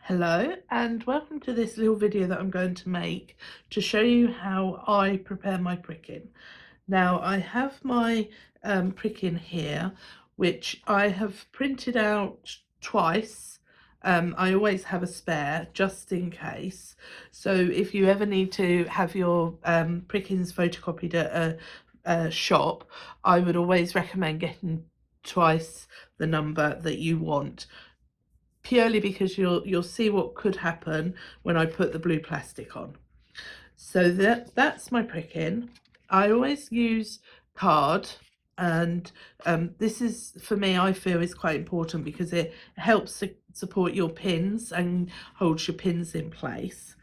Hello and welcome to this little video that I'm going to make to show you how I prepare my pricking. Now I have my pricking here, which I have printed out twice. I always have a spare just in case. So if you ever need to have your prickings photocopied at a shop, I would always recommend getting twice the number that you want, purely because you'll see what could happen when I put the blue plastic on. So that's my pricking. I always use card, and this is, for me, I feel is quite important because it helps support your pins and holds your pins in place.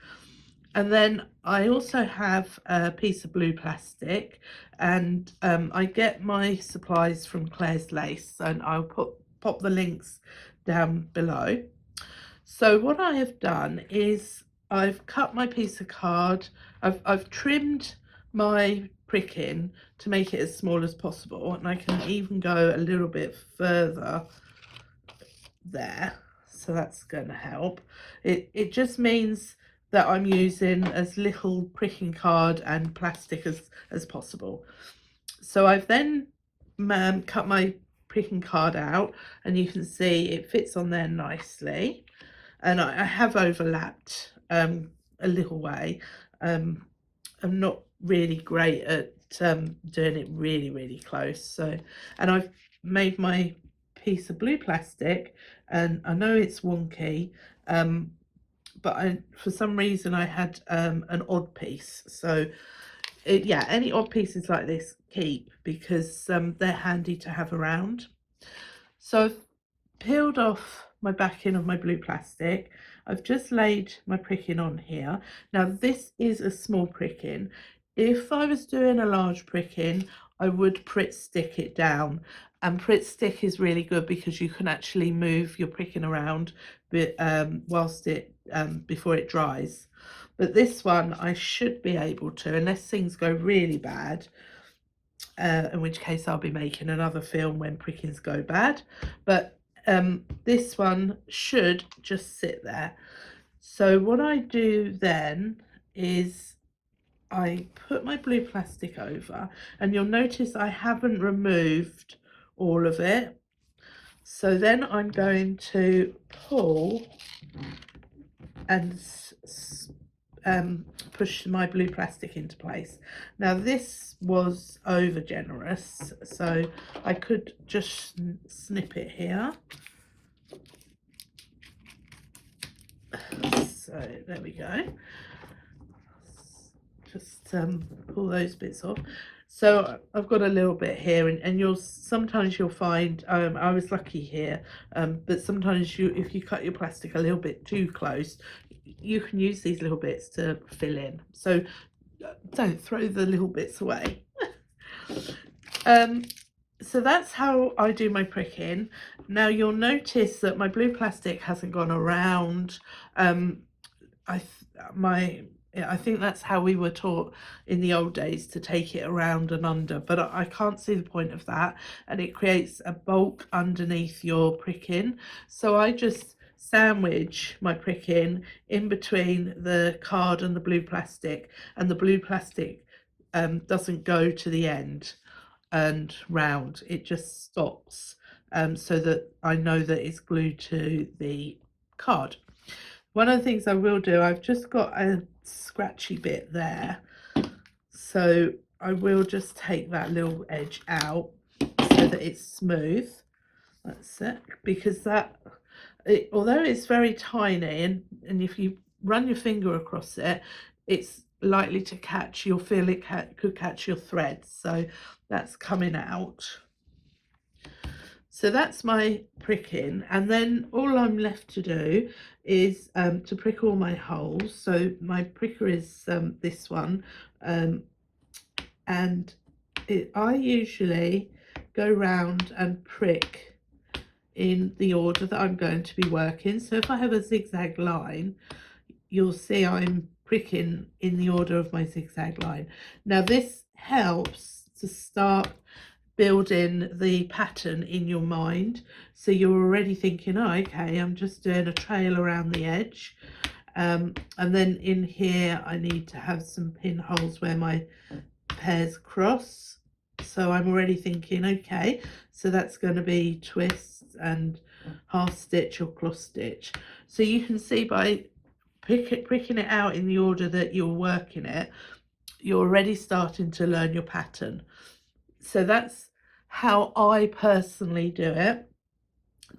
And then I also have a piece of blue plastic, and I get my supplies from Claire's Lace, and I'll pop the links down below. So what I have done is I've cut my piece of card, I've trimmed my pricking to make it as small as possible, and I can even go a little bit further there, so that's going to help. It just means that I'm using as little pricking card and plastic as possible. So I've then cut my pricking card out, and you can see it fits on there nicely, and I have overlapped a little way. I'm not really great at doing it really close, so, and I've made my piece of blue plastic, and I know it's wonky, but for some reason I had an odd piece, so yeah, any odd pieces like this keep, because they're handy to have around. So I've peeled off my backing of my blue plastic. I've just laid my pricking on here. Now this is a small pricking. If I was doing a large pricking, I would Pritt stick it down, and Pritt stick is really good because you can actually move your pricking around whilst it before it dries. But this one I should be able to, unless things go really bad, in which case I'll be making another film when prickings go bad. But this one should just sit there. So what I do then is I put my blue plastic over, and you'll notice I haven't removed all of it. So then I'm going to pull and push my blue plastic into place. Now this was over generous, so I could just snip it here. So there we go. Just pull those bits off. So I've got a little bit here, and sometimes you'll find, I was lucky here, but sometimes if you cut your plastic a little bit too close, you can use these little bits to fill in. So don't throw the little bits away. So that's how I do my pricking. Now you'll notice that my blue plastic hasn't gone around. I think that's how we were taught in the old days, to take it around and under, but I can't see the point of that, and it creates a bulk underneath your pricking. So I just sandwich my pricking in between the card and the blue plastic, and the blue plastic doesn't go to the end and round, it just stops, so that I know that it's glued to the card. One of the things I will do, I've just got a scratchy bit there, so I will just take that little edge out so that it's smooth. That's it, because although it's very tiny, and if you run your finger across it, it's likely to catch, you'll feel it could catch your threads, so that's coming out. So that's my pricking, and then all I'm left to do is to prick all my holes. So my pricker is this one, and I usually go round and prick in the order that I'm going to be working. So if I have a zigzag line, you'll see I'm pricking in the order of my zigzag line. Now this helps to start building the pattern in your mind, so you're already thinking, oh, okay, I'm just doing a trail around the edge, and then in here I need to have some pinholes where my pairs cross, so I'm already thinking, okay, so that's going to be twists and half stitch or cross stitch. So you can see by pricking it out in the order that you're working it, you're already starting to learn your pattern. So that's how I personally do it.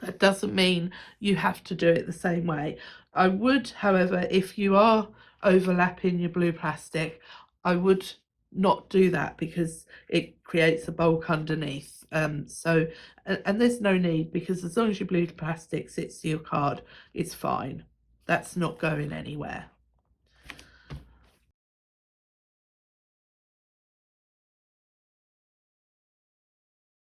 That doesn't mean you have to do it the same way. I would, however, if you are overlapping your blue plastic, I would not do that because it creates a bulk underneath. And there's no need, because as long as your blue plastic sits to your card, it's fine. That's not going anywhere.